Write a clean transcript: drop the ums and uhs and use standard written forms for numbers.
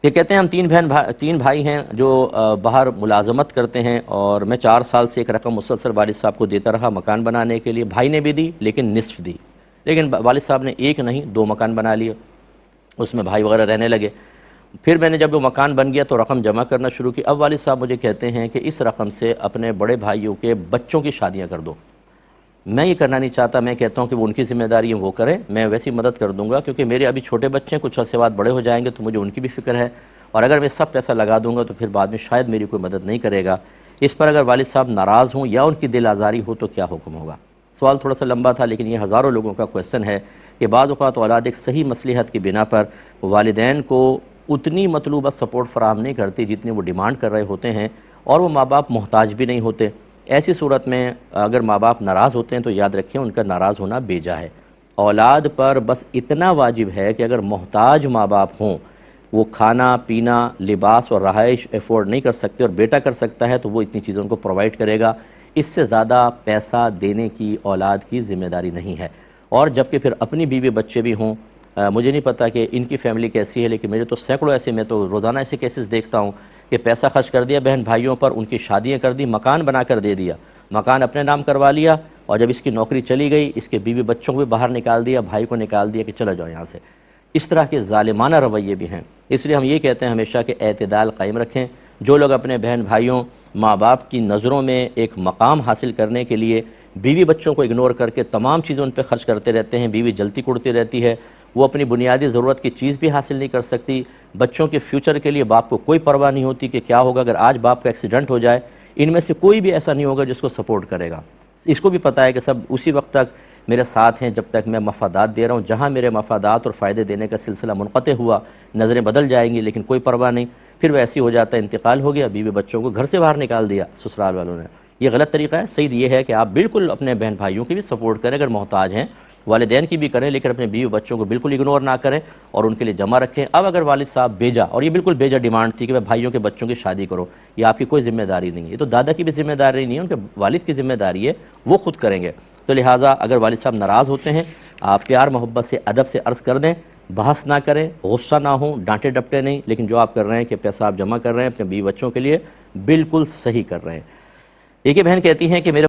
یہ کہتے ہیں ہم تین بھائی ہیں جو باہر ملازمت کرتے ہیں، اور میں 4 سال سے ایک رقم مسلسل والد صاحب کو دیتا رہا مکان بنانے کے لیے۔ بھائی نے بھی دی لیکن نصف دی، لیکن والد صاحب نے ایک نہیں 2 مکان بنا لیے، اس میں بھائی وغیرہ رہنے لگے۔ پھر میں نے جب وہ مکان بن گیا تو رقم جمع کرنا شروع کی۔ اب والد صاحب مجھے کہتے ہیں کہ اس رقم سے اپنے بڑے بھائیوں کے بچوں کی شادیاں کر دو۔ میں یہ کرنا نہیں چاہتا، میں کہتا ہوں کہ وہ ان کی ذمہ داری ہے، وہ کریں، میں ویسی مدد کر دوں گا، کیونکہ میرے ابھی چھوٹے بچے ہیں، کچھ عرصے بعد بڑے ہو جائیں گے تو مجھے ان کی بھی فکر ہے، اور اگر میں سب پیسہ لگا دوں گا تو پھر بعد میں شاید میری کوئی مدد نہیں کرے گا۔ اس پر اگر والد صاحب ناراض ہوں یا ان کی دل آزاری ہو تو کیا حکم ہوگا؟ سوال تھوڑا سا لمبا تھا، لیکن یہ ہزاروں لوگوں کا کویسچن ہے کہ بعض اوقات اولاد ایک صحیح مصلحت کی بنا پر والدین کو اتنی مطلوبہ سپورٹ فراہم نہیں کرتی جتنی وہ ڈیمانڈ کر رہے ہوتے ہیں، اور وہ ماں باپ محتاج بھی نہیں ہوتے۔ ایسی صورت میں اگر ماں باپ ناراض ہوتے ہیں تو یاد رکھیں ان کا ناراض ہونا بیجا ہے۔ اولاد پر بس اتنا واجب ہے کہ اگر محتاج ماں باپ ہوں، وہ کھانا پینا لباس اور رہائش افورڈ نہیں کر سکتے اور بیٹا کر سکتا ہے تو وہ اتنی چیزوں کو پرووائڈ کرے گا، اس سے زیادہ پیسہ دینے کی اولاد کی ذمہ داری نہیں ہے۔ اور جبکہ پھر اپنی بیوی بچے بھی ہوں، مجھے نہیں پتا کہ ان کی فیملی کیسی ہے، لیکن میرے تو سینکڑوں ایسے، میں تو روزانہ ایسے کیسز دیکھتا ہوں کہ پیسہ خرچ کر دیا بہن بھائیوں پر، ان کی شادیاں کر دی، مکان بنا کر دے دیا، مکان اپنے نام کروا لیا، اور جب اس کی نوکری چلی گئی اس کے بیوی بچوں کو بھی باہر نکال دیا، بھائی کو نکال دیا کہ چلا جاؤ یہاں سے۔ اس طرح کے ظالمانہ رویے بھی ہیں، اس لیے ہم یہ کہتے ہیں ہمیشہ کہ اعتدال قائم رکھیں۔ جو لوگ اپنے بہن بھائیوں ماں باپ کی نظروں میں ایک مقام حاصل کرنے کے لیے بیوی بچوں کو اگنور کر کے تمام چیزیں ان پہ خرچ کرتے رہتے ہیں، بیوی جلتی کڑتی رہتی ہے، وہ اپنی بنیادی ضرورت کی چیز بھی حاصل نہیں کر سکتی، بچوں کے فیوچر کے لیے باپ کو کوئی پرواہ نہیں ہوتی کہ کیا ہوگا اگر آج باپ کا ایکسیڈنٹ ہو جائے، ان میں سے کوئی بھی ایسا نہیں ہوگا جس کو سپورٹ کرے گا۔ اس کو بھی پتہ ہے کہ سب اسی وقت تک میرے ساتھ ہیں جب تک میں مفادات دے رہا ہوں، جہاں میرے مفادات اور فائدے دینے کا سلسلہ منقطع ہوا نظریں بدل جائیں گی، لیکن کوئی پرواہ نہیں، پھر وہ ایسی ہو جاتا ہے انتقال ہو گیا، بیوی بچوں کو گھر سے باہر نکال دیا سسرال والوں نے۔ یہ غلط طریقہ ہے۔ صحیح یہ ہے کہ آپ بالکل اپنے بہن بھائیوں کی بھی سپورٹ کریں اگر محتاج ہیں، والدین کی بھی کریں، لیکن اپنے بیوی بچوں کو بالکل اگنور نہ کریں اور ان کے لیے جمع رکھیں۔ اب اگر والد صاحب بیجا، اور یہ بالکل بیجا ڈیمانڈ تھی کہ بھائیوں کے بچوں کی شادی کرو، یہ آپ کی کوئی ذمہ داری نہیں ہے، یہ تو دادا کی بھی ذمہ داری نہیں ہے، ان کے والد کی ذمہ داری ہے، وہ خود کریں گے۔ تو لہٰذا اگر والد صاحب ناراض ہوتے ہیں، آپ پیار محبت سے ادب سے عرض کر دیں، بحث نہ کریں، غصہ نہ ہوں، ڈانٹے ڈپٹے نہیں، لیکن جو آپ کر رہے ہیں کہ پیسہ آپ جمع کر رہے ہیں اپنے بیوی بچوں کے لیے، بالکل صحیح کر رہے ہیں۔ ایک بہن کہتی ہیں کہ میرے